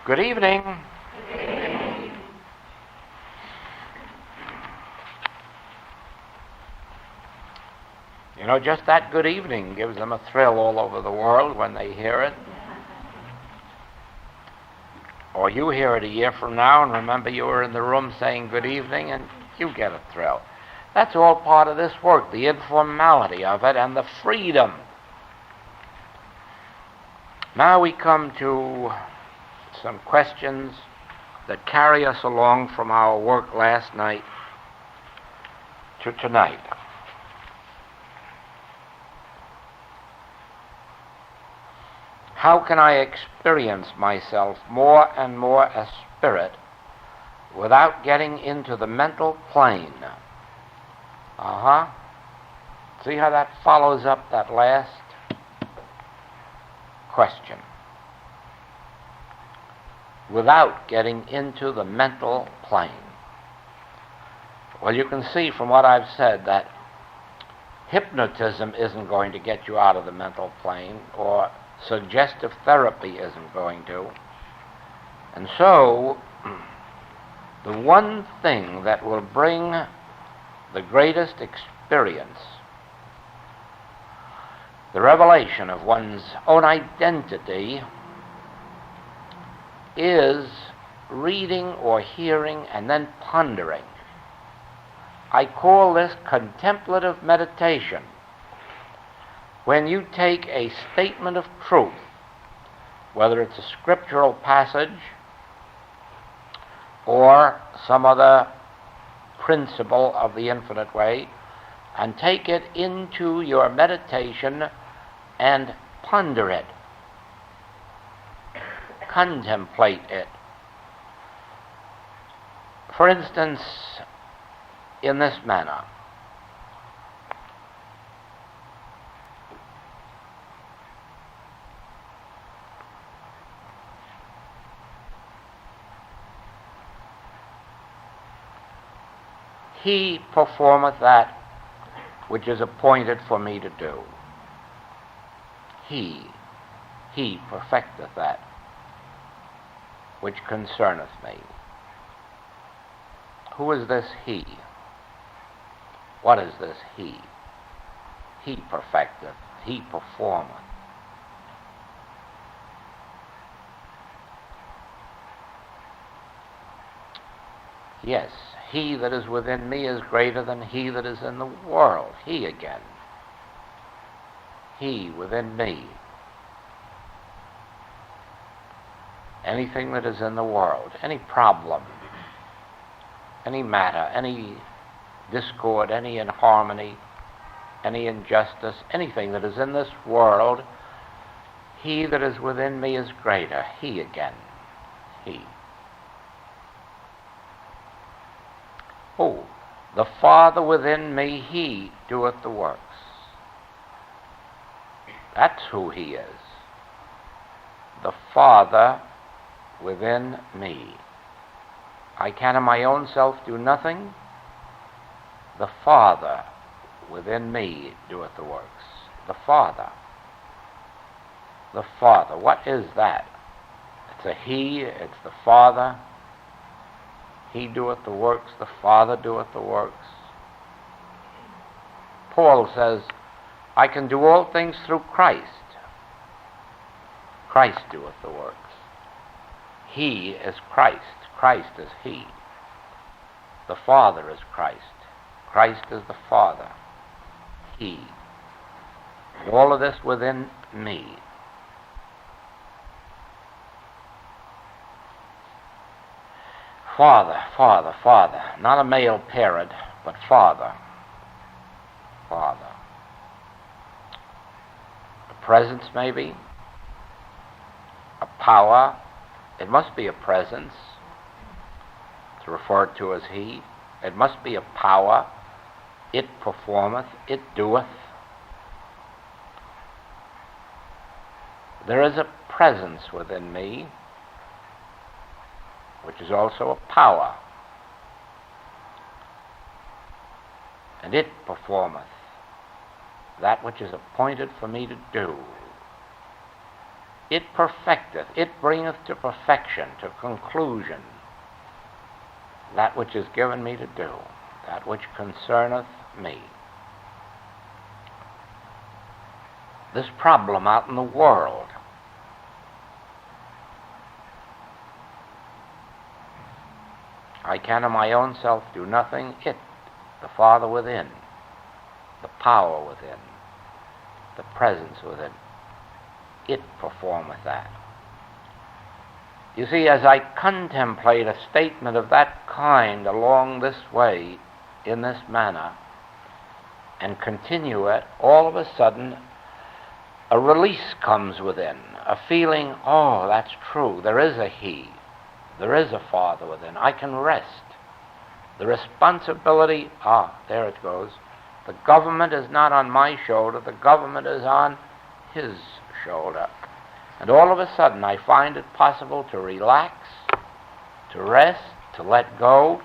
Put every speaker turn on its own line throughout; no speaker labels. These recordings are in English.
Good evening. You know, just that good evening gives them a thrill all over the world when they hear it. Or you hear it a year from now and remember you were in the room saying good evening and you get a thrill. That's all part of this work, the informality of it and the freedom. Now we come to some questions that carry us along from our work last night to tonight. How can I experience myself more and more as spirit without getting into the mental plane? See how that follows up that last question. Without getting into the mental plane. Well, you can see from what I've said that hypnotism isn't going to get you out of the mental plane, or suggestive therapy isn't going to. And so, the one thing that will bring the greatest experience, the revelation of one's own identity, is reading or hearing and then pondering. I call this contemplative meditation. When you take a statement of truth, whether it's a scriptural passage or some other principle of the infinite way, and take it into your meditation and ponder it, contemplate it. For instance, in this manner. He performeth that which is appointed for me to do. He perfecteth that which concerneth me. Who is this he? What is this he? He perfecteth, he performeth. Yes, he that is within me is greater than he that is in the world. He again. He within me. Anything that is in the world, any problem, any matter, any discord, any inharmony, any injustice, anything that is in this world, he that is within me is greater. He again. He. Oh, the Father within me, he doeth the works. That's who he is. The Father within me. I can of my own self do nothing. The Father within me doeth the works. The Father. The Father. What is that? It's a he, it's the Father. He doeth the works, the Father doeth the works. Paul says, I can do all things through Christ. Christ doeth the works. He is Christ. Christ is he. The Father is Christ. Christ is the Father. He. All of this within me. Father, Father, Father. Not a male parent, but Father. Father. A presence, maybe. A power. It must be a presence. It's referred to as he. It must be a power. It performeth. It doeth. There is a presence within me, which is also a power. And it performeth that which is appointed for me to do. It perfecteth, it bringeth to perfection, to conclusion, that which is given me to do, that which concerneth me. This problem out in the world, I can of my own self do nothing. It, the Father within, the power within, the presence within, it performeth that. You see, as I contemplate a statement of that kind along this way, in this manner, and continue it, all of a sudden a release comes within, a feeling, oh, that's true, there is a He, there is a Father within, I can rest. The responsibility, there it goes, the government is not on my shoulder, the government is on His shoulder. And all of a sudden I find it possible to relax, to rest, to let go,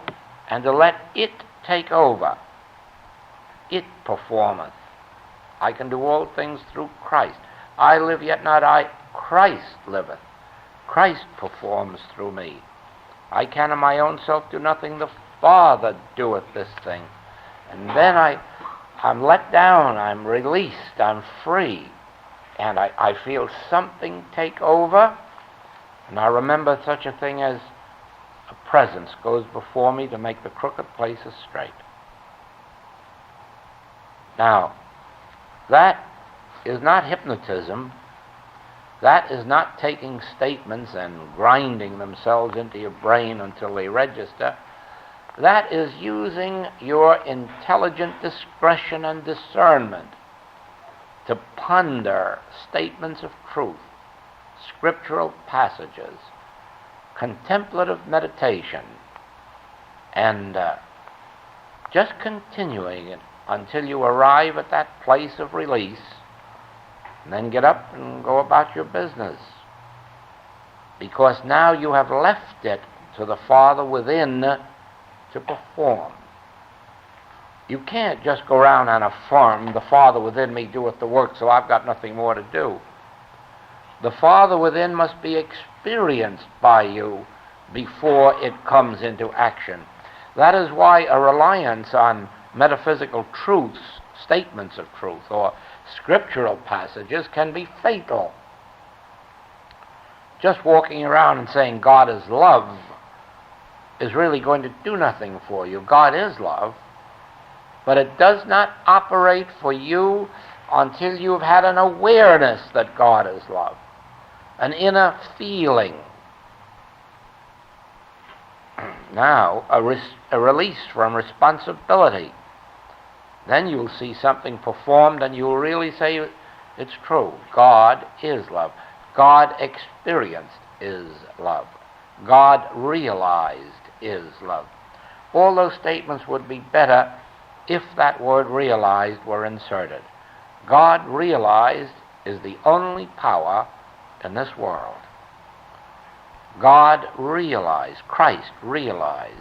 and to let it take over. It performeth. I can do all things through Christ. I live, yet not I, Christ liveth. Christ performs through me. I can of my own self do nothing, the Father doeth this thing. And then I'm let down, I'm released, I'm free, and I feel something take over, and I remember such a thing as a presence goes before me to make the crooked places straight. Now, that is not hypnotism. That is not taking statements and grinding themselves into your brain until they register. That is using your intelligent discretion and discernment to ponder statements of truth, scriptural passages, contemplative meditation, and just continuing it until you arrive at that place of release, and then get up and go about your business. Because now you have left it to the Father within to perform. You can't just go around and affirm, the Father within me doeth the work, so I've got nothing more to do. The Father within must be experienced by you before it comes into action. That is why a reliance on metaphysical truths, statements of truth, or scriptural passages can be fatal. Just walking around and saying God is love is really going to do nothing for you. God is love, but it does not operate for you until you've had an awareness that God is love, an inner feeling. Now, a release from responsibility. Then you'll see something performed and you'll really say it's true. God is love. God experienced is love. God realized is love. All those statements would be better if that word realized were inserted. God realized is the only power in this world. God realized, Christ realized,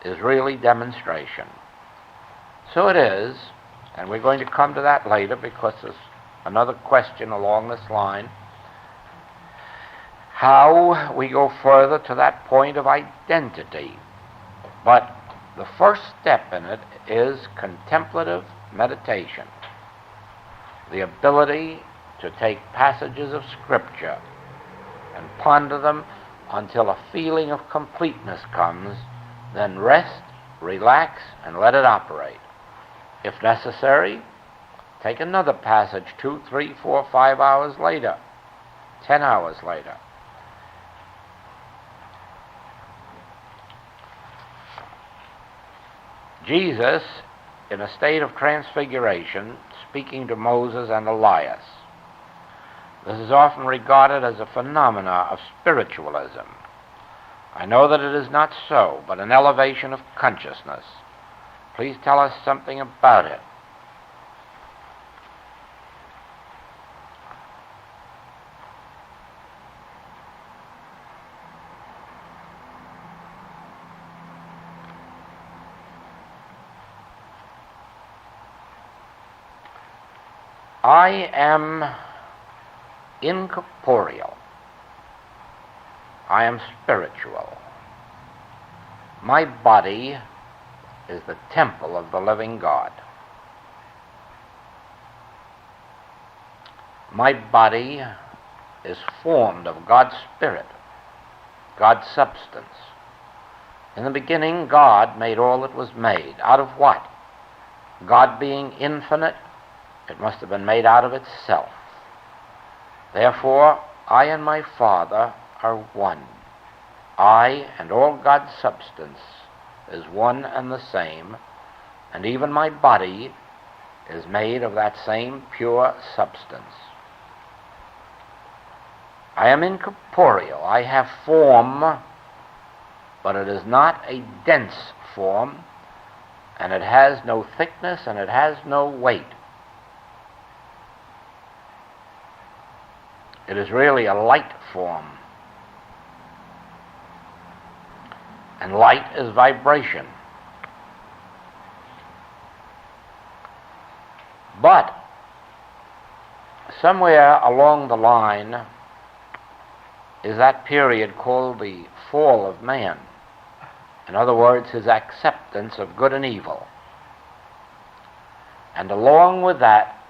is really demonstration. So it is, and we're going to come to that later because there's another question along this line, how we go further to that point of identity. But the first step in it is contemplative meditation, the ability to take passages of Scripture and ponder them until a feeling of completeness comes, then rest, relax, and let it operate. If necessary, take another passage 2, 3, 4, 5 hours later, 10 hours later. Jesus, in a state of transfiguration, speaking to Moses and Elias. This is often regarded as a phenomena of spiritualism. I know that it is not so, but an elevation of consciousness. Please tell us something about it. I am incapable incorporeal. I am spiritual. My body is the temple of the living God. My body is formed of God's Spirit, God's substance. In the beginning, God made all that was made. Out of what? God being infinite, it must have been made out of itself. Therefore, I and my Father are one. I and all God's substance is one and the same, and even my body is made of that same pure substance. I am incorporeal. I have form, but it is not a dense form, and it has no thickness, and it has no weight. It is really a light form. And light is vibration. But somewhere along the line is that period called the fall of man. In other words, his acceptance of good and evil. And along with that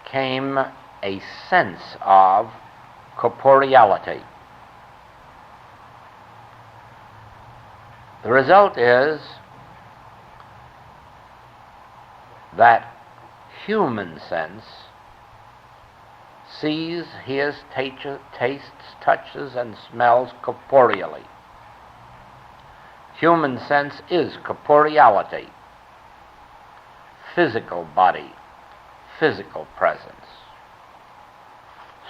came a sense of corporeality. The result is that human sense sees, hears, tastes, touches, and smells corporeally. Human sense is corporeality, physical body, physical presence.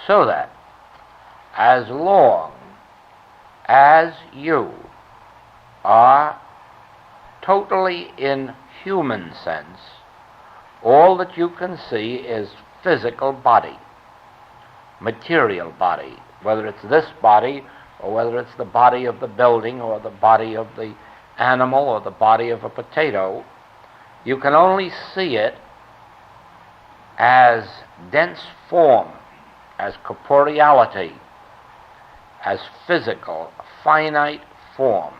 So that as long as you are totally in human sense, all that you can see is physical body, material body, whether it's this body or whether it's the body of the building or the body of the animal or the body of a potato. You can only see it as dense form, as corporeality, as physical, finite form.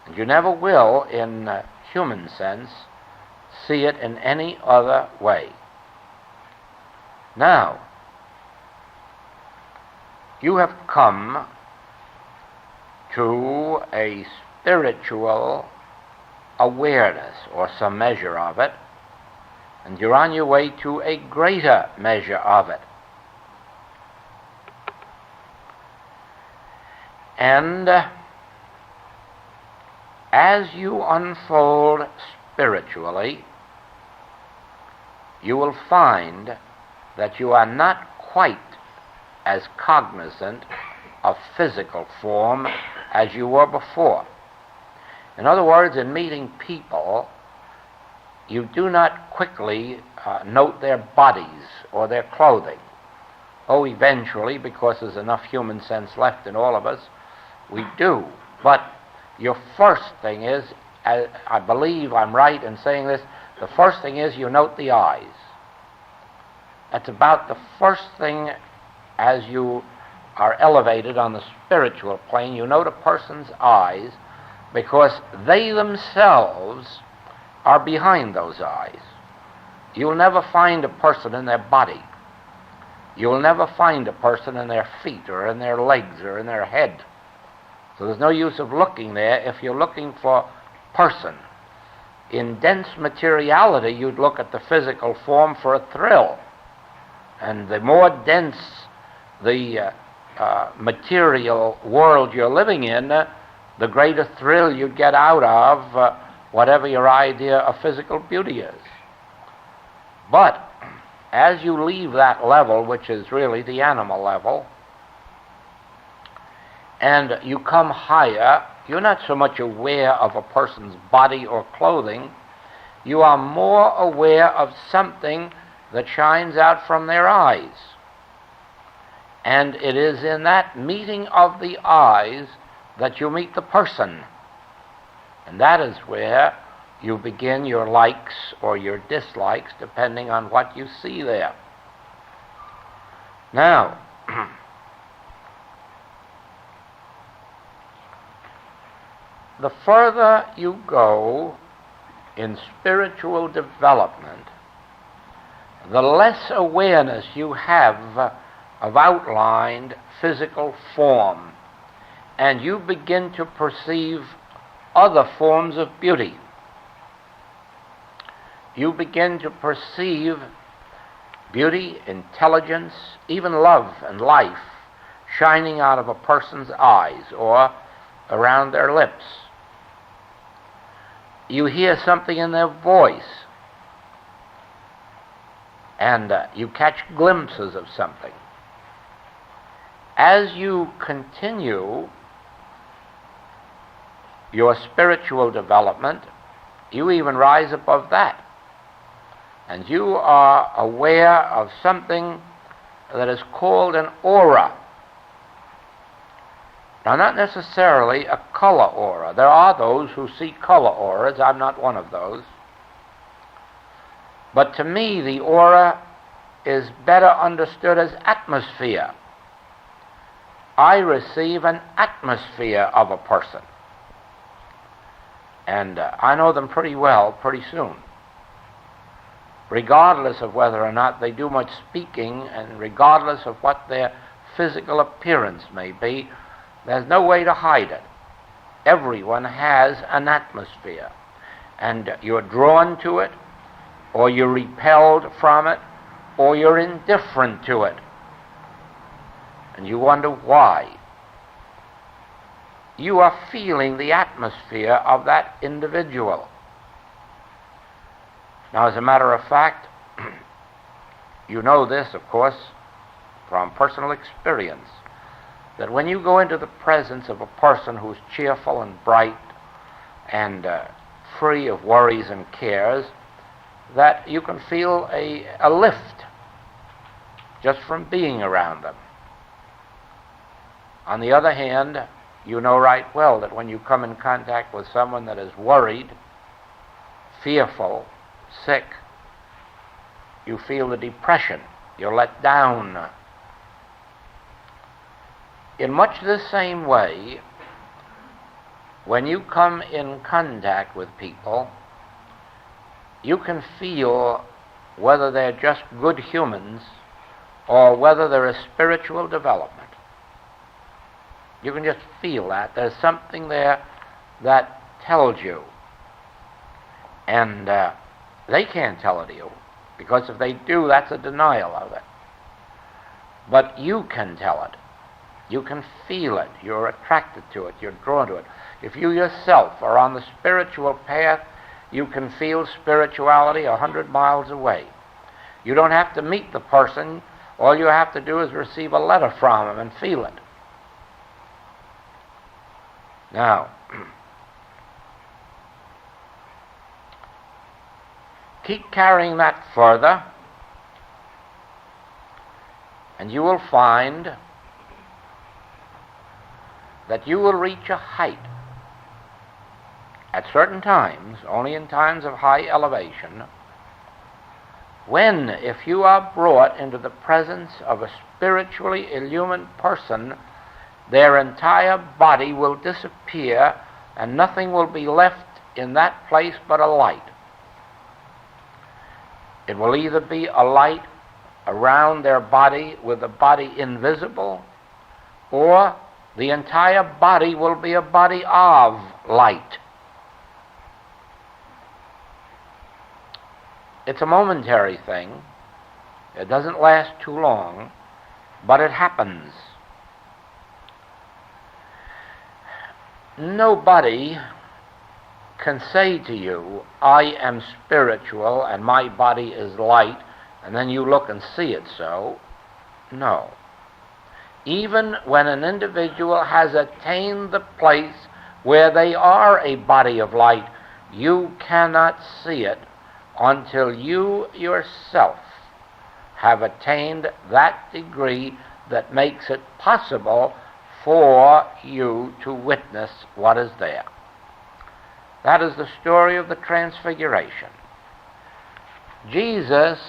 And you never will, in human sense, see it in any other way. Now, you have come to a spiritual awareness, or some measure of it, and you're on your way to a greater measure of it. And as you unfold spiritually, you will find that you are not quite as cognizant of physical form as you were before. In other words, in meeting people, you do not quickly note their bodies or their clothing. Oh, eventually, because there's enough human sense left in all of us, we do. But your first thing is, I believe I'm right in saying this, the first thing is you note the eyes. That's about the first thing. As you are elevated on the spiritual plane, you note a person's eyes, because they themselves are behind those eyes. You'll never find a person in their body. You'll never find a person in their feet or in their legs or in their head. So there's no use of looking there if you're looking for person. In dense materiality, you'd look at the physical form for a thrill. And the more dense the material world you're living in, the greater thrill you'd get out of whatever your idea of physical beauty is. But as you leave that level, which is really the animal level, and you come higher, you're not so much aware of a person's body or clothing, you are more aware of something that shines out from their eyes. And it is in that meeting of the eyes that you meet the person. And that is where you begin your likes or your dislikes, depending on what you see there. Now, the further you go in spiritual development, the less awareness you have of outlined physical form, and you begin to perceive other forms of beauty. You begin to perceive beauty, intelligence, even love and life shining out of a person's eyes or around their lips. You hear something in their voice, and you catch glimpses of something. As you continue your spiritual development, you even rise above that, and you are aware of something that is called an aura. Now, not necessarily a color aura. There are those who see color auras. I'm not one of those. But to me, the aura is better understood as atmosphere. I receive an atmosphere of a person. And I know them pretty well pretty soon. Regardless of whether or not they do much speaking, and regardless of what their physical appearance may be, there's no way to hide it. Everyone has an atmosphere, and you're drawn to it, or you're repelled from it, or you're indifferent to it. And you wonder why. You are feeling the atmosphere of that individual. Now, as a matter of fact, you know this, of course, from personal experience, that when you go into the presence of a person who's cheerful and bright and free of worries and cares, that you can feel a lift just from being around them. On the other hand, you know right well that when you come in contact with someone that is worried, fearful, sick, you feel the depression, you're let down. In much the same way, when you come in contact with people, you can feel whether they're just good humans or whether there is spiritual development. You can just feel that. There's something there that tells you. And they can't tell it to you, because if they do, that's a denial of it. But you can tell it. You can feel it. You're attracted to it. You're drawn to it. If you yourself are on the spiritual path, you can feel spirituality 100 miles away. You don't have to meet the person. All you have to do is receive a letter from him and feel it. Now, keep carrying that further, and you will find that you will reach a height at certain times, only in times of high elevation, when, if you are brought into the presence of a spiritually illumined person, their entire body will disappear and nothing will be left in that place but a light. It will either be a light around their body with the body invisible, or the entire body will be a body of light. It's a momentary thing. It doesn't last too long, but it happens. Nobody can say to you, I am spiritual and my body is light, and then you look and see it so. No. Even when an individual has attained the place where they are a body of light, you cannot see it until you yourself have attained that degree that makes it possible for you to witness what is there. That is the story of the Transfiguration. Jesus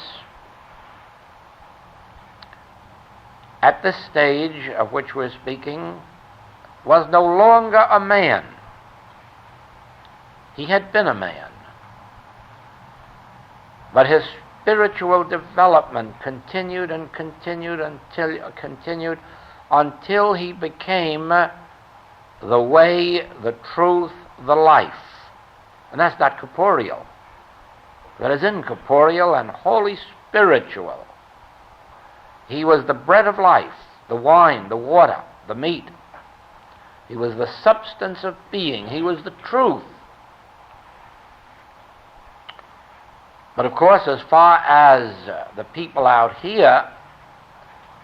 at this stage of which we're speaking, was no longer a man. He had been a man. But his spiritual development continued and continued until he became the way, the truth, the life. And that's not corporeal. That is incorporeal and wholly spiritual. He was the bread of life, the wine, the water, the meat. He was the substance of being. He was the truth. But of course, as far as the people out here,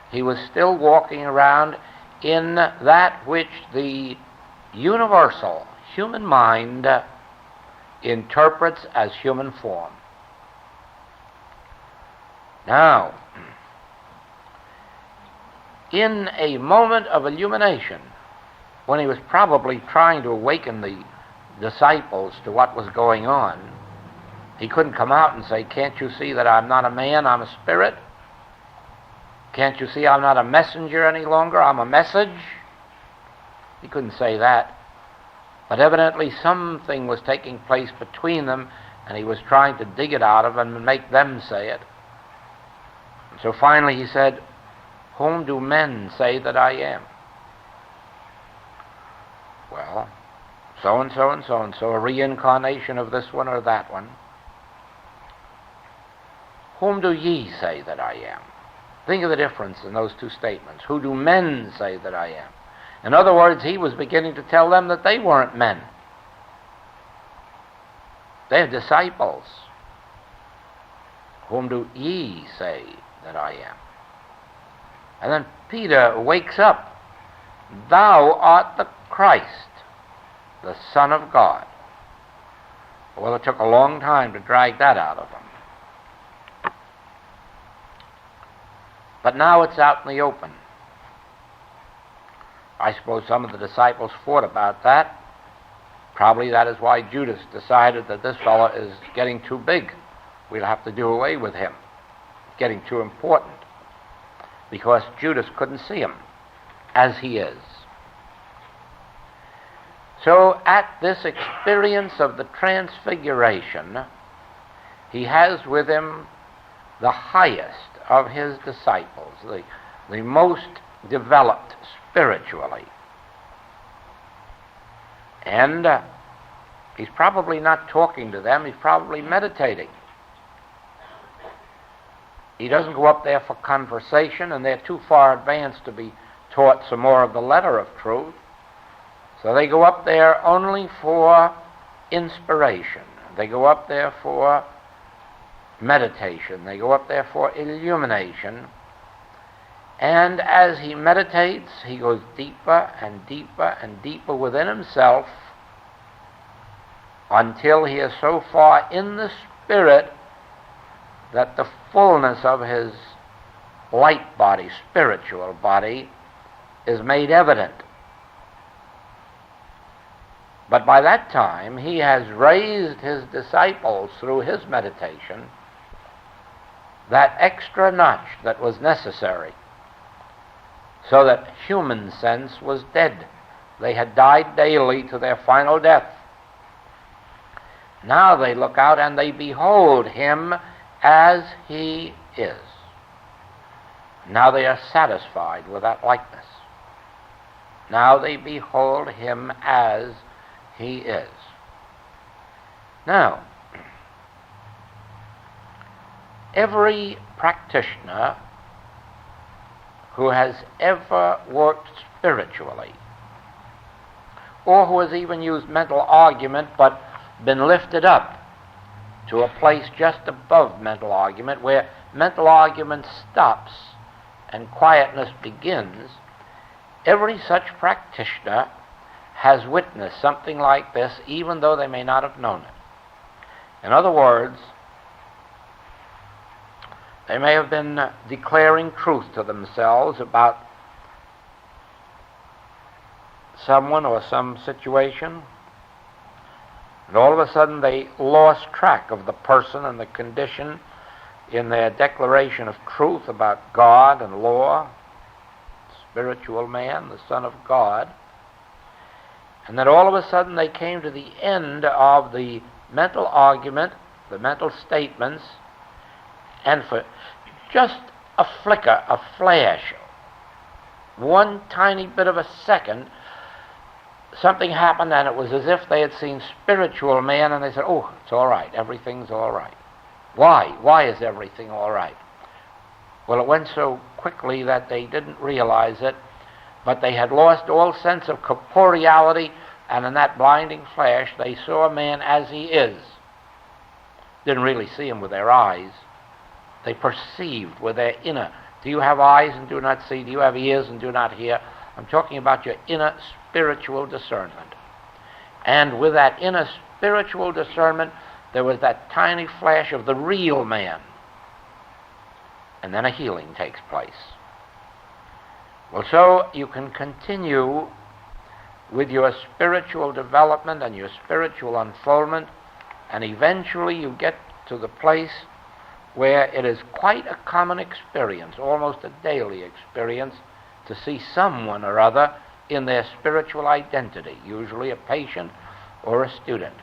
he was still walking around in that which the universal human mind interprets as human form. Now, in a moment of illumination, when he was probably trying to awaken the disciples to what was going on, he couldn't come out and say, "Can't you see that I'm not a man, I'm a spirit? Can't you see I'm not a messenger any longer, I'm a message?" He couldn't say that. But evidently something was taking place between them, and he was trying to dig it out of them and make them say it. And so finally he said, "Whom do men say that I am?" Well, so-and-so and so-and-so, a reincarnation of this one or that one. "Whom do ye say that I am?" Think of the difference in those two statements. Who do men say that I am? In other words, he was beginning to tell them that they weren't men. They're disciples. "Whom do ye say that I am?" And then Peter wakes up. "Thou art the Christ, the Son of God." Well, it took a long time to drag that out of him. But now it's out in the open. I suppose some of the disciples fought about that. Probably that is why Judas decided that this fellow is getting too big. We'll have to do away with him. Getting too important. Because Judas couldn't see him as he is. So at this experience of the transfiguration, he has with him the highest of his disciples, the most developed spiritually. And he's probably not talking to them, he's probably meditating. He doesn't go up there for conversation, and they're too far advanced to be taught some more of the letter of truth. So they go up there only for inspiration. They go up there for meditation. They go up there for illumination. And as he meditates, he goes deeper and deeper and deeper within himself until he is so far in the spirit that the fullness of his light body, spiritual body, is made evident. But by that time, he has raised his disciples through his meditation that extra notch that was necessary, so that human sense was dead. They had died daily to their final death. Now they look out and they behold him as he is. Now they are satisfied with that likeness. Now they behold him as he is. Now, every practitioner who has ever worked spiritually, or who has even used mental argument but been lifted up to a place just above mental argument, where mental argument stops and quietness begins, every such practitioner has witnessed something like this, even though they may not have known it. In other words, they may have been declaring truth to themselves about someone or some situation, and all of a sudden they lost track of the person and the condition in their declaration of truth about God and law, spiritual man, the Son of God. And then all of a sudden they came to the end of the mental argument, the mental statements, and for just a flicker, a flash, one tiny bit of a second, something happened, and it was as if they had seen spiritual man, and they said, oh, it's all right, everything's all right. Why? Why is everything all right? Well, it went so quickly that they didn't realize it, but they had lost all sense of corporeality, and in that blinding flash, they saw a man as he is. Didn't really see him with their eyes. They perceived with their inner. Do you have eyes and do not see? Do you have ears and do not hear? I'm talking about your inner spiritual discernment. And with that inner spiritual discernment, there was that tiny flash of the real man. And then a healing takes place. Well, so you can continue with your spiritual development and your spiritual unfoldment, and eventually you get to the place where it is quite a common experience, almost a daily experience, to see someone or other in their spiritual identity, usually a patient or a student.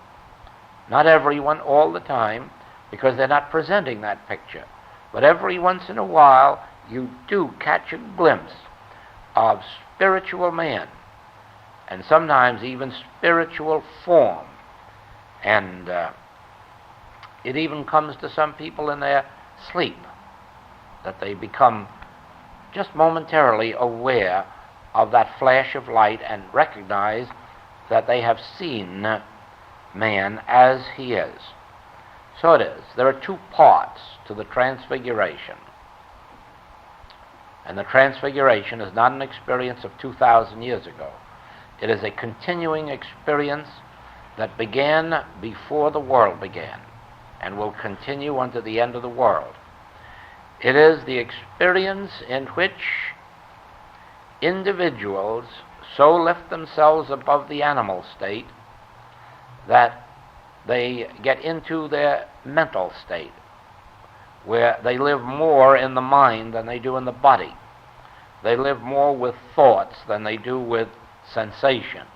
Not everyone all the time, because they're not presenting that picture. But every once in a while, you do catch a glimpse of spiritual man, and sometimes even spiritual form. And it even comes to some people in their sleep, that they become just momentarily aware of that flash of light and recognize that they have seen man as he is. So it is. There are two parts to the Transfiguration. And the Transfiguration is not an experience of 2,000 years ago. It is a continuing experience that began before the world began and will continue unto the end of the world. It is the experience in which individuals so lift themselves above the animal state that they get into their mental state, where they live more in the mind than they do in the body. They live more with thoughts than they do with sensation.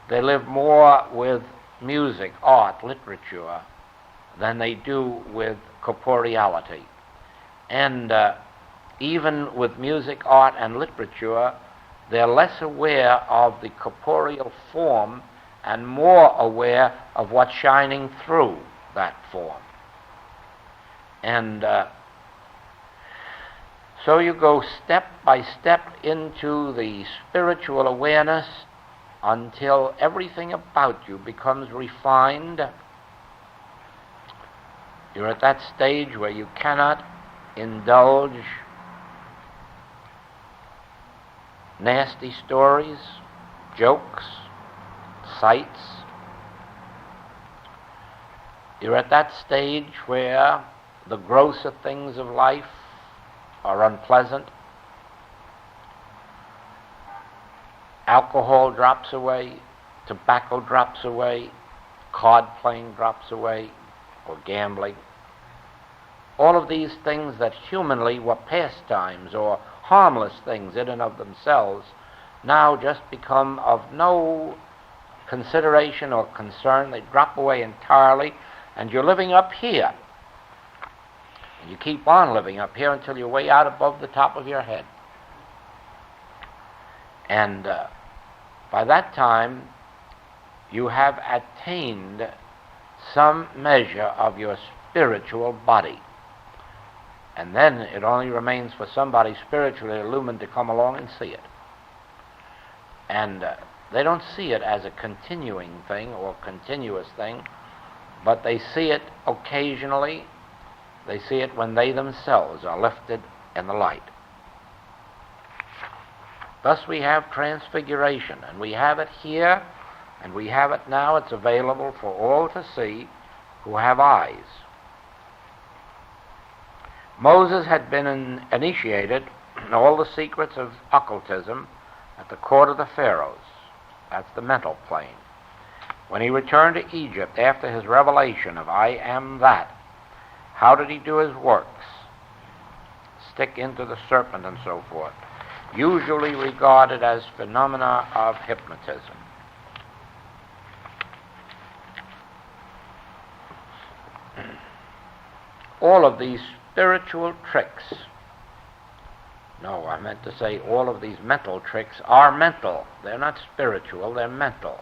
They live more with music, art, literature, than they do with corporeality. And even with music, art, and literature, they're less aware of the corporeal form and more aware of what's shining through that form. And so you go step by step into the spiritual awareness until everything about you becomes refined. You're at that stage where you cannot indulge nasty stories, jokes, sights. You're at that stage where the grosser things of life are unpleasant. Alcohol drops away, tobacco drops away, card playing drops away, or gambling. All of these things that humanly were pastimes or harmless things in and of themselves now just become of no consideration or concern. They drop away entirely, and you're living up here. And you keep on living up here until you're way out above the top of your head. And by that time, you have attained some measure of your spiritual body. And then it only remains for somebody spiritually illumined to come along and see it. And they don't see it as a continuing thing or continuous thing, but they see it occasionally. They see it when they themselves are lifted in the light. Thus we have transfiguration, and we have it here, and we have it now. It's available for all to see who have eyes. Moses had been initiated in all the secrets of occultism at the court of the pharaohs. That's the mental plane. When he returned to Egypt after his revelation of I am that, how did he do his works? Stick into the serpent and so forth. usually regarded as phenomena of hypnotism. All of these spiritual tricks, no, I meant to say all of these mental tricks are mental. They're not spiritual, they're mental.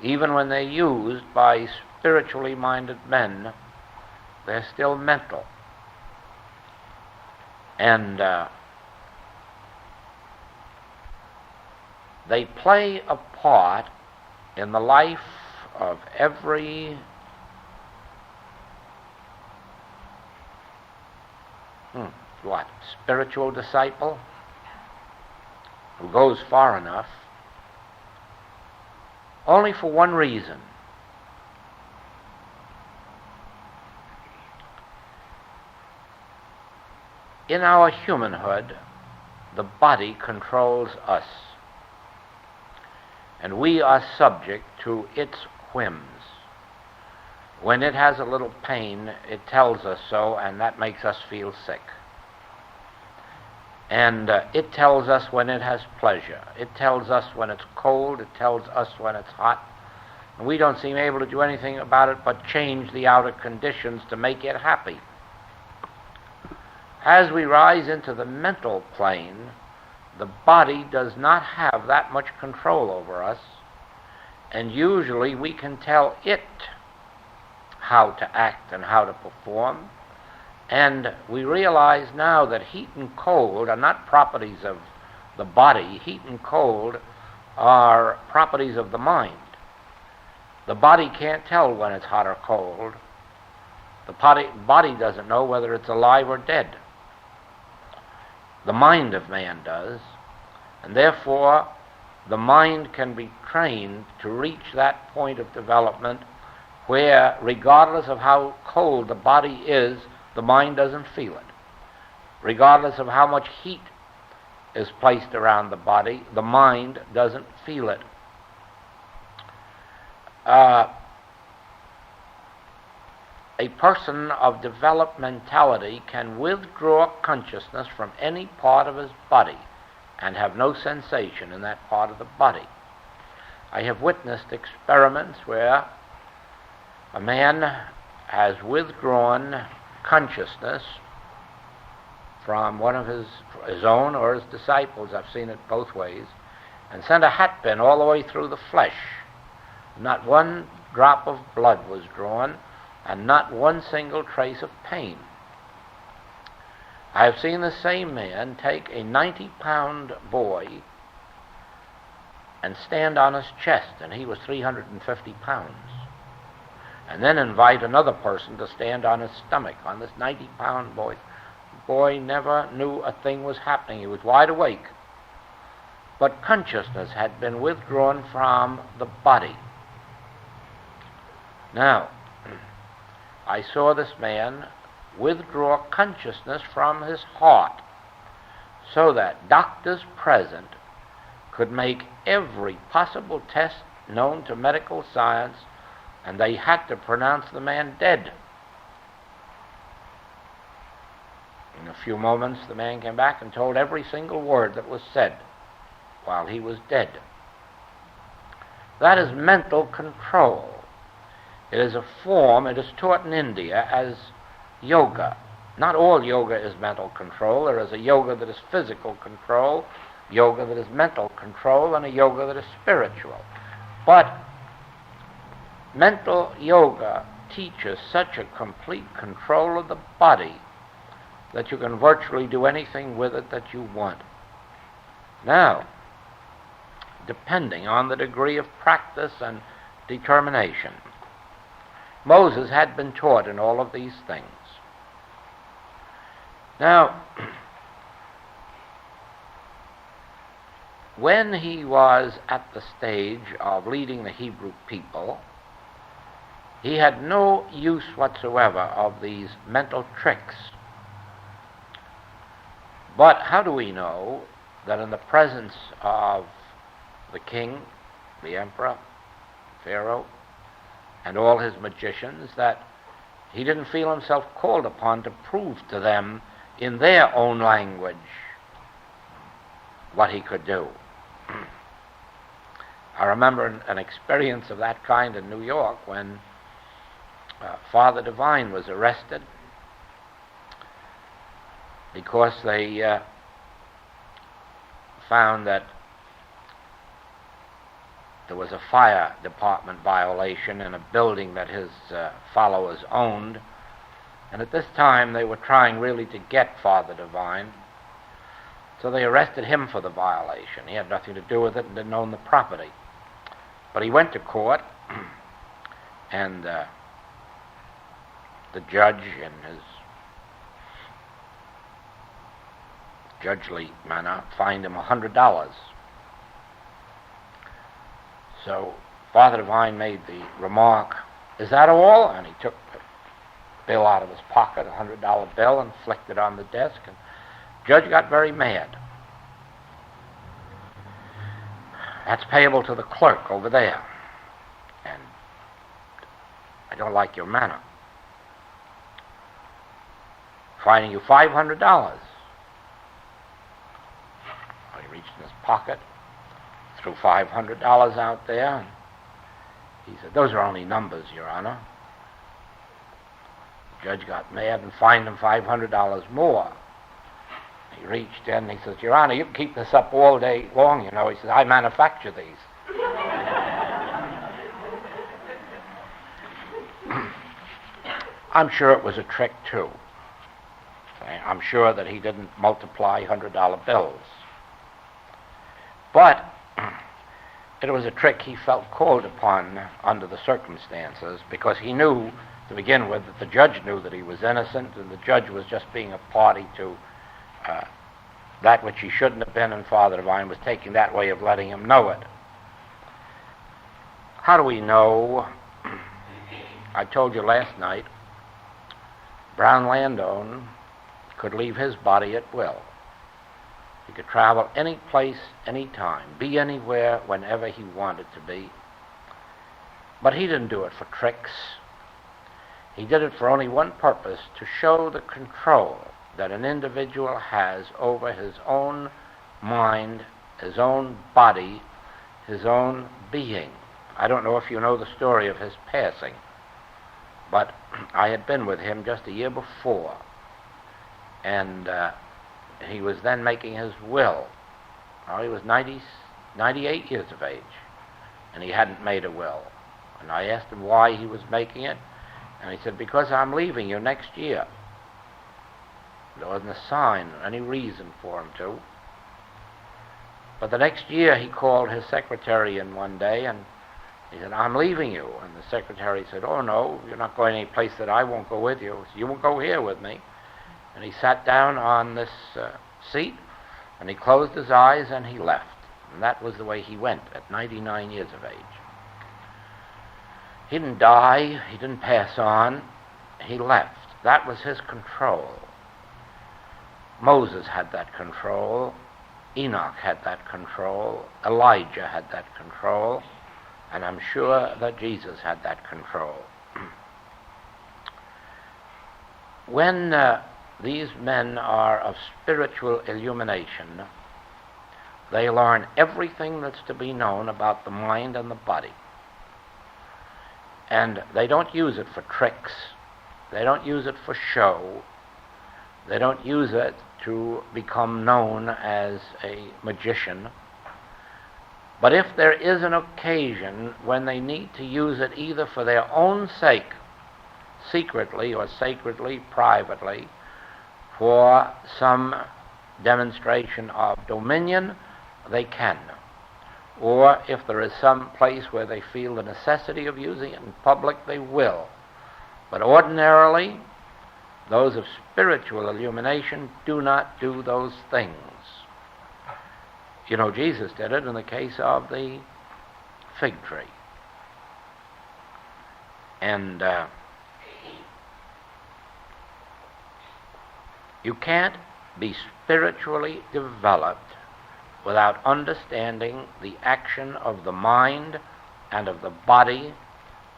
Even when they're used by spiritually minded men, they're still mental. And they play a part in the life of every spiritual disciple who goes far enough, only for one reason. In our humanhood, the body controls us, and we are subject to its whims. When it has a little pain, it tells us so, and that makes us feel sick. And it tells us when it has pleasure. It tells us when it's cold. It tells us when it's hot. And we don't seem able to do anything about it but change the outer conditions to make it happy. As we rise into the mental plane, the body does not have that much control over us, and usually we can tell it how to act and how to perform. And we realize now that heat and cold are not properties of the body. Heat and cold are properties of the mind. The body can't tell when it's hot or cold. The body doesn't know whether it's alive or dead. The mind of man does, and therefore the mind can be trained to reach that point of development where, regardless of how cold the body is, the mind doesn't feel it. Regardless of how much heat is placed around the body, the mind doesn't feel it. A person of developed mentality can withdraw consciousness from any part of his body and have no sensation in that part of the body. I have witnessed experiments where a man has withdrawn consciousness from one of his own or his disciples, I've seen it both ways, and sent a hat pin all the way through the flesh. Not one drop of blood was drawn, and not one single trace of pain. I have seen the same man take a 90-pound boy and stand on his chest, and he was 350 pounds. And then invite another person to stand on his stomach, on this 90-pound boy. The boy never knew a thing was happening. He was wide awake. But consciousness had been withdrawn from the body. Now, I saw this man withdraw consciousness from his heart so that doctors present could make every possible test known to medical science, and they had to pronounce the man dead. In a few moments, the man came back and told every single word that was said while he was dead. That is mental control. It is a form, it is taught in India as yoga. Not all yoga is mental control. There is a yoga that is physical control, yoga that is mental control, and a yoga that is spiritual. But mental yoga teaches such a complete control of the body that you can virtually do anything with it that you want. Now, depending on the degree of practice and determination, Moses had been taught in all of these things. Now, when he was at the stage of leading the Hebrew people, he had no use whatsoever of these mental tricks. But how do we know that in the presence of the king, the emperor, Pharaoh, and all his magicians, that he didn't feel himself called upon to prove to them in their own language what he could do. I remember an experience of that kind in New York when Father Divine was arrested because they found that there was a fire department violation in a building that his followers owned. And at this time, they were trying really to get Father Divine. So they arrested him for the violation. He had nothing to do with it and didn't own the property. But he went to court, and the judge, in his judgely manner, fined him $100. So Father Divine made the remark, "Is that all?" And he took the bill out of his pocket, a $100 bill, and flicked it on the desk. And the judge got very mad. "That's payable to the clerk over there. And I don't like your manner. Fining you $500. He reached in his pocket, threw $500 out there, and he said, "Those are only numbers, Your Honor." The judge got mad and fined him $500 more. He reached in and he says, "Your Honor, you can keep this up all day long, you know." He says, "I manufacture these." I'm sure it was a trick, too. I'm sure that he didn't multiply $100 bills. But it was a trick he felt called upon under the circumstances, because he knew, to begin with, that the judge knew that he was innocent, and the judge was just being a party to that which he shouldn't have been, and Father Divine was taking that way of letting him know it. How do we know? I told you last night, Brown Landone could leave his body at will. He could travel any place, any time, be anywhere, whenever he wanted to be. But he didn't do it for tricks. He did it for only one purpose: to show the control that an individual has over his own mind, his own body, his own being. I don't know if you know the story of his passing, but I had been with him just a year before, and he was then making his will. Well, he was 98 years of age, and he hadn't made a will. And I asked him why he was making it, and he said, "Because I'm leaving you next year." There wasn't a sign or any reason for him to. But the next year he called his secretary in one day, and he said, "I'm leaving you." And the secretary said, "Oh, no, you're not going any place that I won't go with you. You won't go here with me." And he sat down on this seat, and he closed his eyes, and he left. And that was the way he went at 99 years of age. He didn't die. He didn't pass on. He left. That was his control. Moses had that control. Enoch had that control. Elijah had that control. And I'm sure that Jesus had that control. When these men are of spiritual illumination, they learn everything that's to be known about the mind and the body. And they don't use it for tricks. They don't use it for show. They don't use it to become known as a magician. But if there is an occasion when they need to use it either for their own sake, secretly or sacredly, privately, for some demonstration of dominion, they can. Or if there is some place where they feel the necessity of using it in public, they will. But ordinarily, those of spiritual illumination do not do those things. You know, Jesus did it in the case of the fig tree. And you can't be spiritually developed without understanding the action of the mind and of the body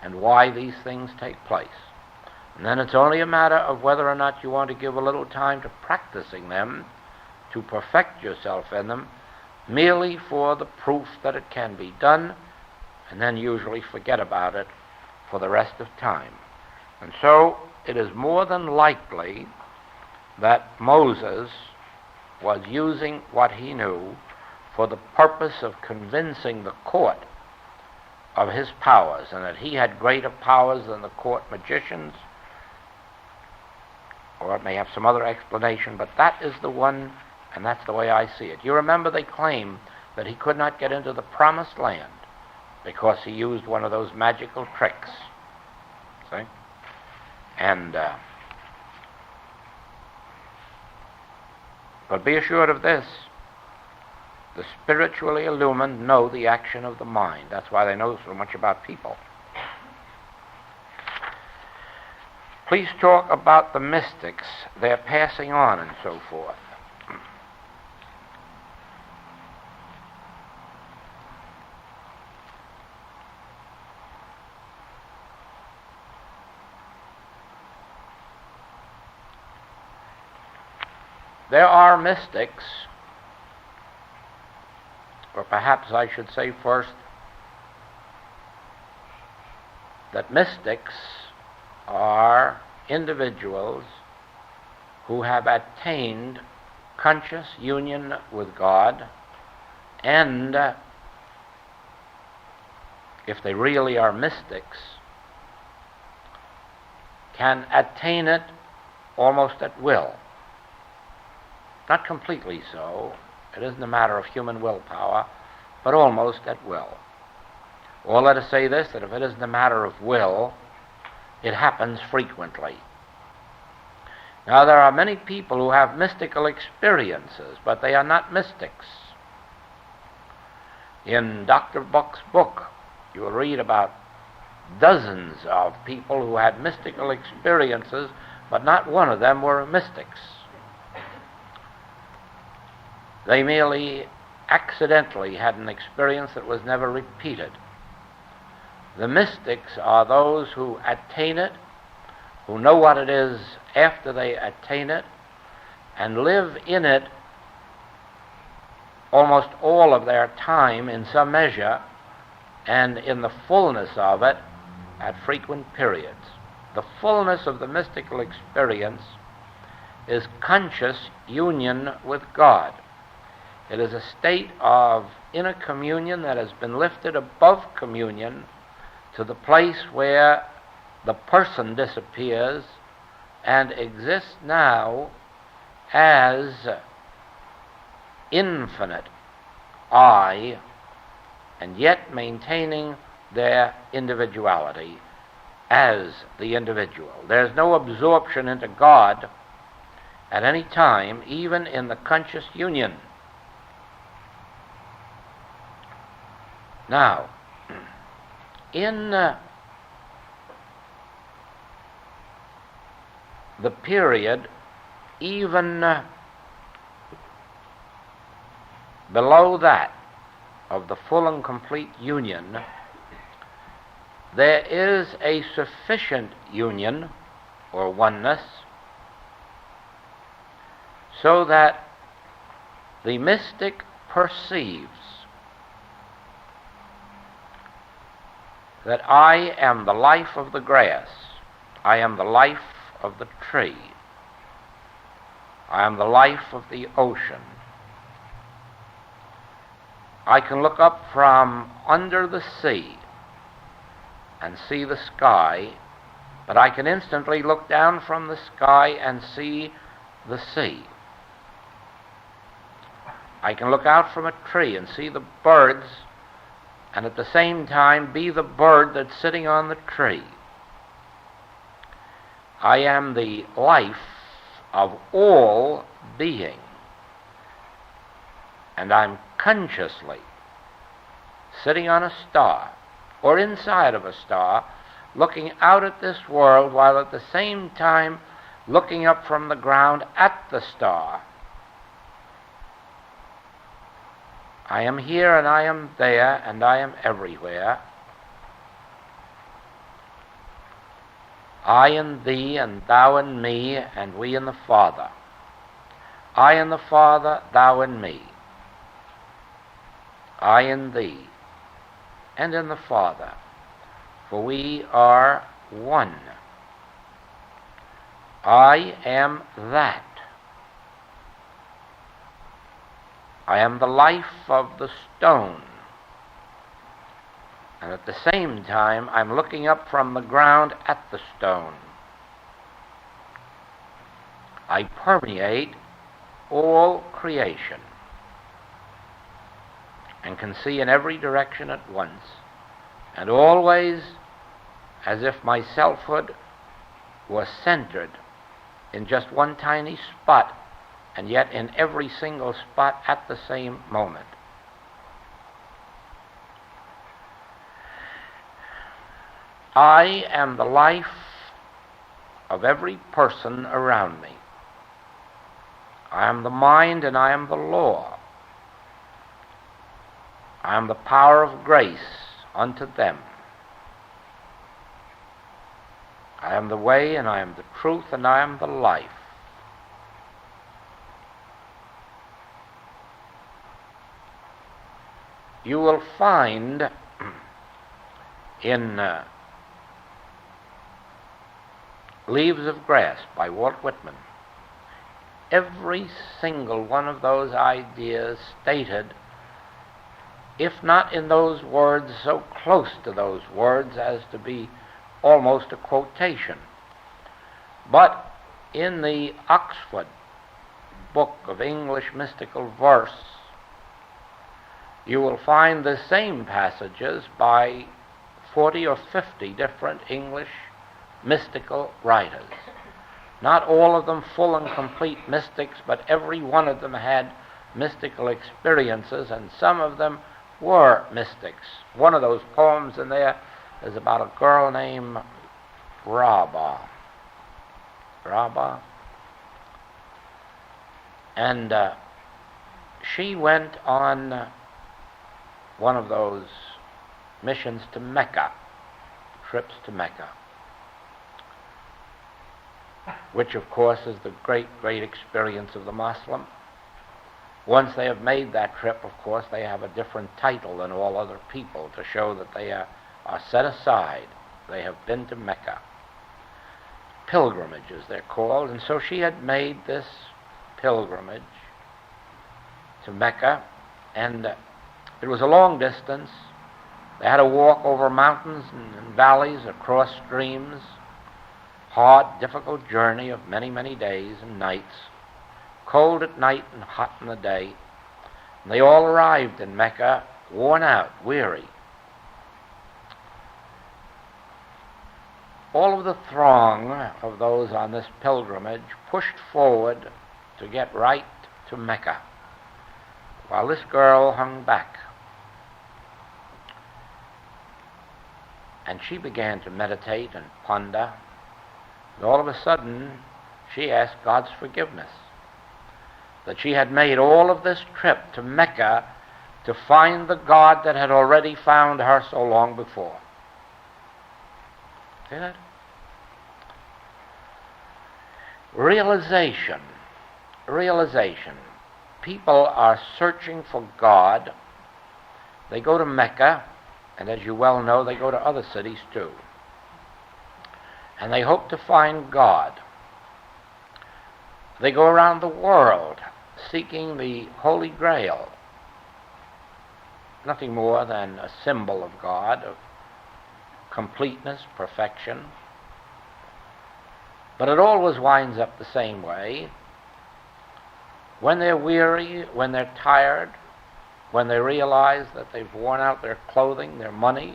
and why these things take place. And then it's only a matter of whether or not you want to give a little time to practicing them, to perfect yourself in them, merely for the proof that it can be done, and then usually forget about it for the rest of time. And so it is more than likely that Moses was using what he knew for the purpose of convincing the court of his powers, and that he had greater powers than the court magicians, or it may have some other explanation, but that is the one, and that's the way I see it. You remember they claim that he could not get into the promised land because he used one of those magical tricks. See? And but be assured of this: the spiritually illumined know the action of the mind. That's why they know so much about people. Please talk about the mystics, their passing on, and so forth. There are mystics, or perhaps I should say first that mystics are individuals who have attained conscious union with God, and if they really are mystics, can attain it almost at will. Not completely so. It isn't a matter of human willpower, but almost at will. Or let us say this, that if it isn't a matter of will, it happens frequently. Now, there are many people who have mystical experiences, but they are not mystics. In Dr. Buck's book, you will read about dozens of people who had mystical experiences, but not one of them were mystics. They merely accidentally had an experience that was never repeated. The mystics are those who attain it, who know what it is after they attain it, and live in it almost all of their time in some measure, and in the fullness of it at frequent periods. The fullness of the mystical experience is conscious union with God. It is a state of inner communion that has been lifted above communion to the place where the person disappears and exists now as infinite I, and yet maintaining their individuality as the individual. There's no absorption into God at any time, even in the conscious union. Now, in the period even below that of the full and complete union, there is a sufficient union or oneness so that the mystic perceives that I am the life of the grass, I am the life of the tree, I am the life of the ocean. I can look up from under the sea and see the sky, but I can instantly look down from the sky and see the sea. I can look out from a tree and see the birds, and at the same time be the bird that's sitting on the tree. I am the life of all being, and I'm consciously sitting on a star or inside of a star, looking out at this world while at the same time looking up from the ground at the star. I am here and I am there and I am everywhere. I and thee and thou and me and we and the Father. I and the Father, thou and me. I in thee, and in the Father, for we are one. I am that. I am the life of the stone. And at the same time, I'm looking up from the ground at the stone. I permeate all creation and can see in every direction at once, and always as if my selfhood was centered in just one tiny spot, and yet in every single spot at the same moment. I am the life of every person around me. I am the mind and I am the law. I am the power of grace unto them. I am the way and I am the truth and I am the life. You will find in Leaves of Grass by Walt Whitman every single one of those ideas stated, if not in those words, so close to those words as to be almost a quotation. But in the Oxford Book of English Mystical Verse, you will find the same passages by 40 or 50 different English mystical writers. Not all of them full and complete mystics, but every one of them had mystical experiences, and some of them were mystics. One of those poems in there is about a girl named Rabba. And she went on one of those missions to Mecca, trips to Mecca, which of course is the great, great experience of the Muslim. Once they have made that trip, of course, they have a different title than all other people to show that they are set aside. They have been to Mecca. Pilgrimages, they're called. And so she had made this pilgrimage to Mecca, and it was a long distance. They had to walk over mountains and valleys, across streams. Hard, difficult journey of many, many days and nights. Cold at night and hot in the day. And they all arrived in Mecca, worn out, weary. All of the throng of those on this pilgrimage pushed forward to get right to Mecca, while this girl hung back. And she began to meditate and ponder. And all of a sudden, she asked God's forgiveness, that she had made all of this trip to Mecca to find the God that had already found her so long before. See that? Realization. People are searching for God. They go to Mecca, and as you well know, they go to other cities too. And they hope to find God. They go around the world seeking the Holy Grail, nothing more than a symbol of God, of completeness, perfection. But it always winds up the same way. When they're weary, when they're tired, when they realize that they've worn out their clothing, their money,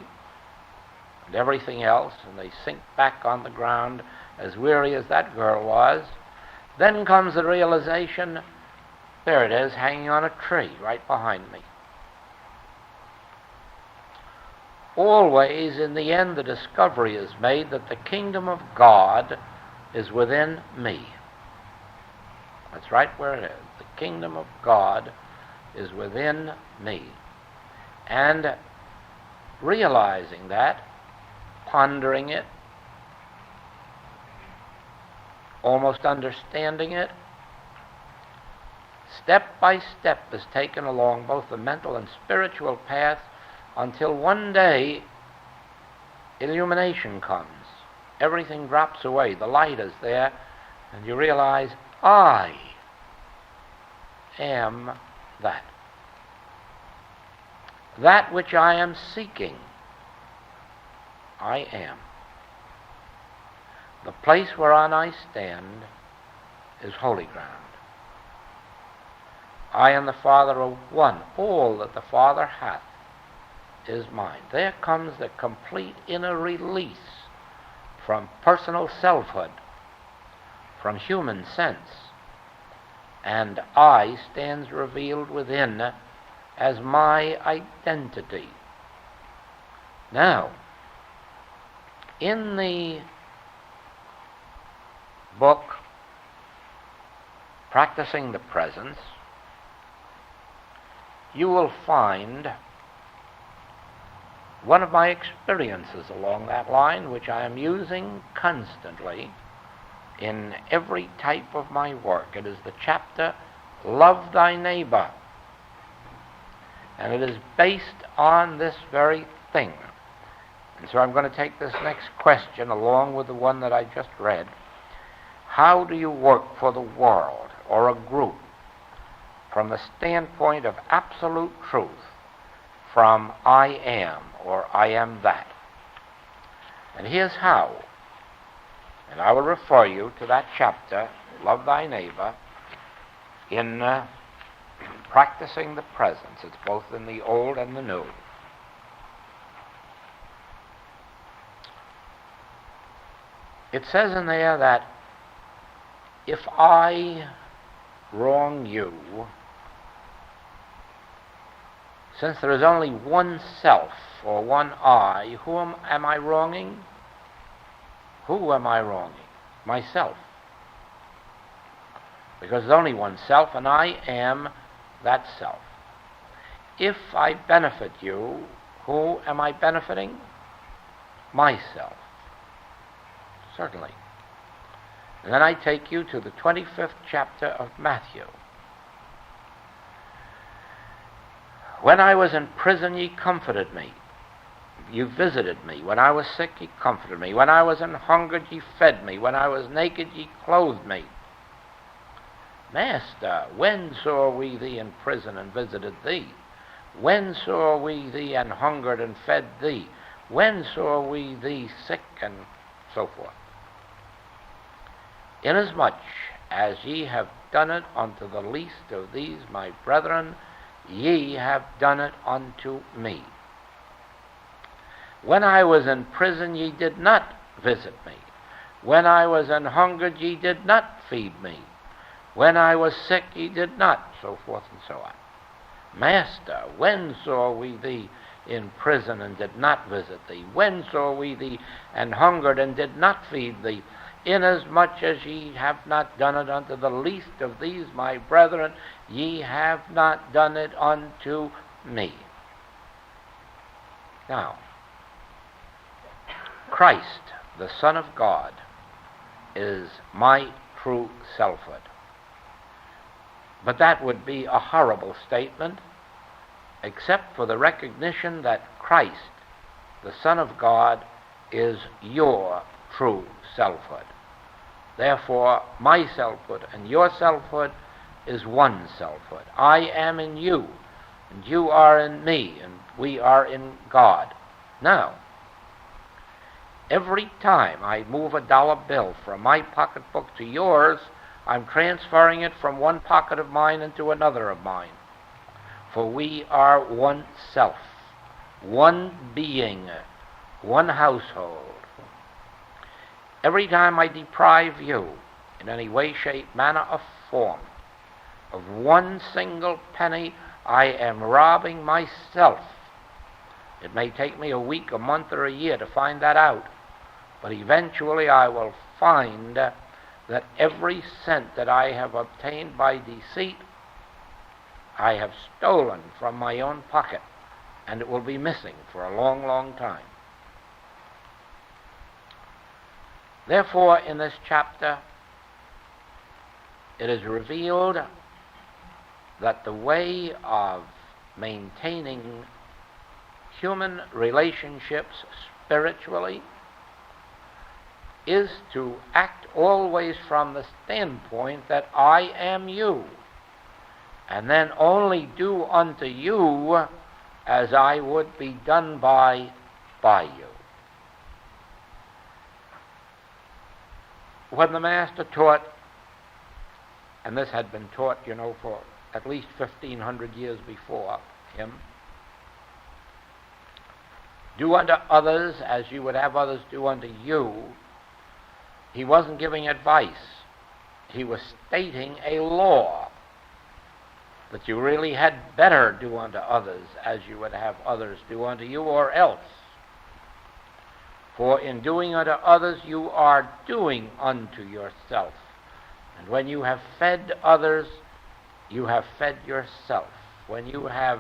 and everything else, and they sink back on the ground as weary as that girl was, then comes the realization, there it is, hanging on a tree right behind me. Always, in the end, the discovery is made that the kingdom of God is within me. That's right where it is. The kingdom of God is within me. And realizing that, pondering it, almost understanding it, step by step is taken along both the mental and spiritual path until one day illumination comes. Everything drops away. The light is there, and you realize, I am that. That which I am seeking, I am. The place whereon I stand is holy ground. I and the Father are one. All that the Father hath is mine. There comes the complete inner release from personal selfhood, from human sense, and I stands revealed within as my identity. Now, in the book Practicing the Presence, you will find one of my experiences along that line, which I am using constantly in every type of my work. It is the chapter, Love Thy Neighbor. And it is based on this very thing. And so I'm going to take this next question along with the one that I just read. How do you work for the world or a group from the standpoint of absolute truth, from I am or I am that? And here's how. And I will refer you to that chapter, Love Thy Neighbor, in Practicing the Presence. It's both in the Old and the New. It says in there that if I wrong you, since there is only one self or one I, whom am I wronging? Who am I wronging? Myself. Because there's only one self, and I am that self. If I benefit you, who am I benefiting? Myself. Certainly. And then I take you to the 25th chapter of Matthew. When I was in prison, ye comforted me. You visited me. When I was sick, ye comforted me. When I was an hungered, ye fed me. When I was naked, ye clothed me. Master, when saw we thee in prison and visited thee? When saw we thee an hungered and fed thee? When saw we thee sick, and so forth? Inasmuch as ye have done it unto the least of these my brethren, ye have done it unto me. When I was in prison, ye did not visit me. When I was an hungered, ye did not feed me. When I was sick, ye did not, so forth and so on. Master, when saw we thee in prison and did not visit thee? When saw we thee an hungered and did not feed thee? Inasmuch as ye have not done it unto the least of these my brethren, ye have not done it unto me. Now, Christ, the Son of God, is my true selfhood. But that would be a horrible statement, except for the recognition that Christ, the Son of God, is your true selfhood. Therefore, my selfhood and your selfhood is one selfhood. I am in you, and you are in me, and we are in God. Now, every time I move a dollar bill from my pocketbook to yours, I'm transferring it from one pocket of mine into another of mine. For we are one self, one being, one household. Every time I deprive you, in any way, shape, manner, or form, of one single penny, I am robbing myself. It may take me a week, a month, or a year to find that out, but eventually I will find that every cent that I have obtained by deceit, I have stolen from my own pocket, and it will be missing for a long, long time. Therefore, in this chapter, it is revealed that the way of maintaining human relationships spiritually is to act always from the standpoint that I am you, and then only do unto you as I would be done by you. When the Master taught, and this had been taught, for at least 1,500 years before him, do unto others as you would have others do unto you, he wasn't giving advice. He was stating a law that you really had better do unto others as you would have others do unto you, or else. For in doing unto others you are doing unto yourself. And when you have fed others, you have fed yourself. When you have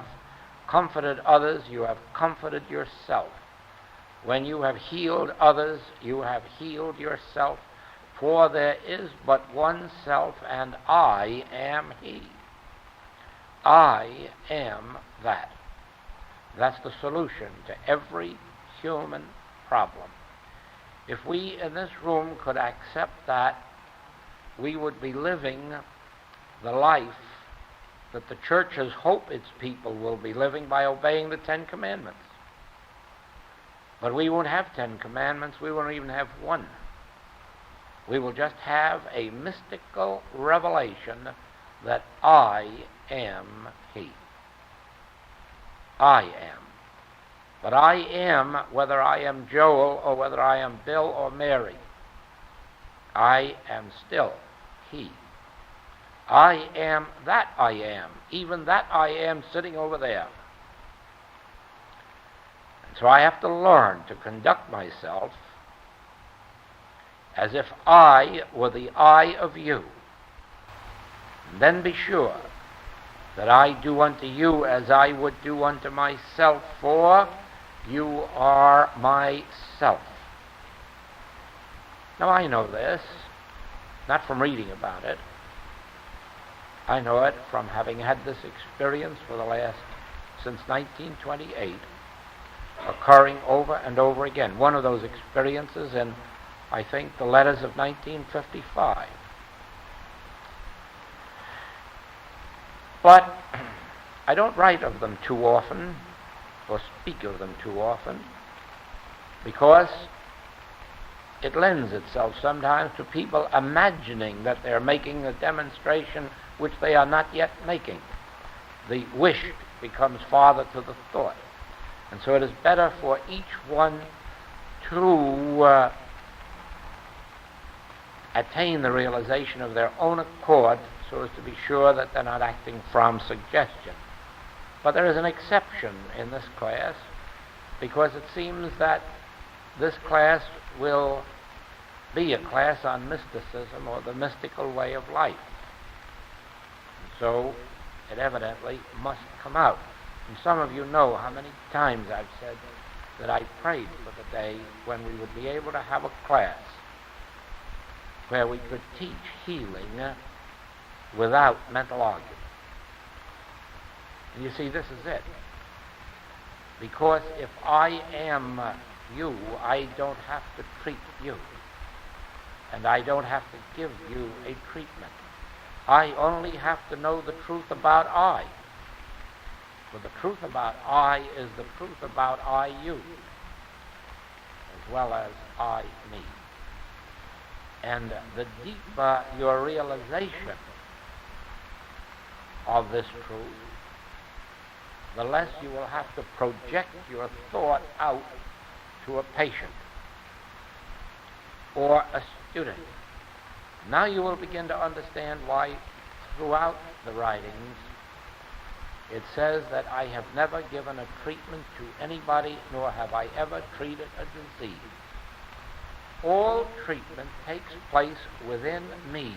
comforted others, you have comforted yourself. When you have healed others, you have healed yourself. For there is but one self, and I am he. I am that. That's the solution to every human problem. If we in this room could accept that, we would be living the life that the churches hope its people will be living by obeying the 10 Commandments. But we won't have 10 Commandments, we won't even have one. We will just have a mystical revelation that I am he. I am. But I am whether I am Joel or whether I am Bill or Mary. I am still he. I am that I am, even that I am sitting over there. And so I have to learn to conduct myself as if I were the I of you. And then be sure that I do unto you as I would do unto myself, for you are myself. Now I know this, not from reading about it. I know it from having had this experience since 1928, occurring over and over again. One of those experiences in, I think, the letters of 1955. But I don't write of them too often, or speak of them too often, because it lends itself sometimes to people imagining that they're making a demonstration which they are not yet making. The wish becomes father to the thought. And so it is better for each one to attain the realization of their own accord, so as to be sure that they're not acting from suggestion. But there is an exception in this class, because it seems that this class will be a class on mysticism, or the mystical way of life. And so it evidently must come out. And some of you know how many times I've said that I prayed for the day when we would be able to have a class where we could teach healing without mental argument. And you see, this is it. Because if I am you, I don't have to treat you. And I don't have to give you a treatment. I only have to know the truth about I. For the truth about I is the truth about I you, as well as I me. And the deeper your realization of this truth, the less you will have to project your thought out to a patient or a student. Now you will begin to understand why throughout the writings it says that I have never given a treatment to anybody, nor have I ever treated a disease. All treatment takes place within me,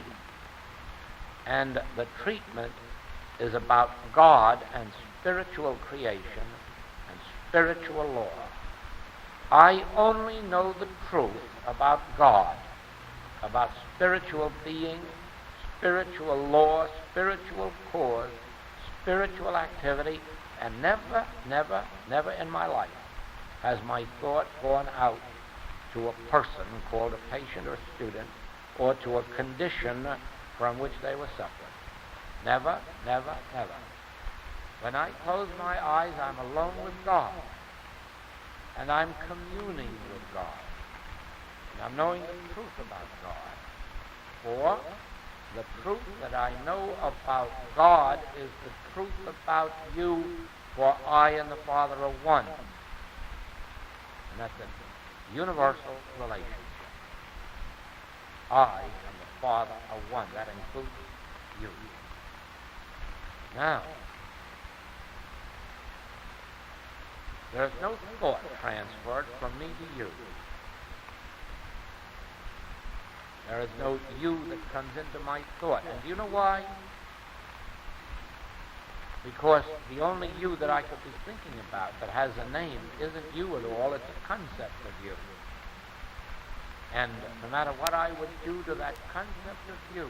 and the treatment is about God and spiritual creation and spiritual law. I only know the truth about God, about spiritual being, spiritual law, spiritual cause, spiritual activity, and never, never, never in my life has my thought gone out to a person called a patient or a student, or to a condition from which they were suffering. Never, never, never. When I close my eyes, I'm alone with God, and I'm communing with God, and I'm knowing the truth about God. For the truth that I know about God is the truth about you, for I and the Father are one. And that's a universal relationship. I and the Father are one. That includes you. Now, there is no thought transferred from me to you. There is no you that comes into my thought. And do you know why? Because the only you that I could be thinking about that has a name isn't you at all, it's a concept of you. And no matter what I would do to that concept of you,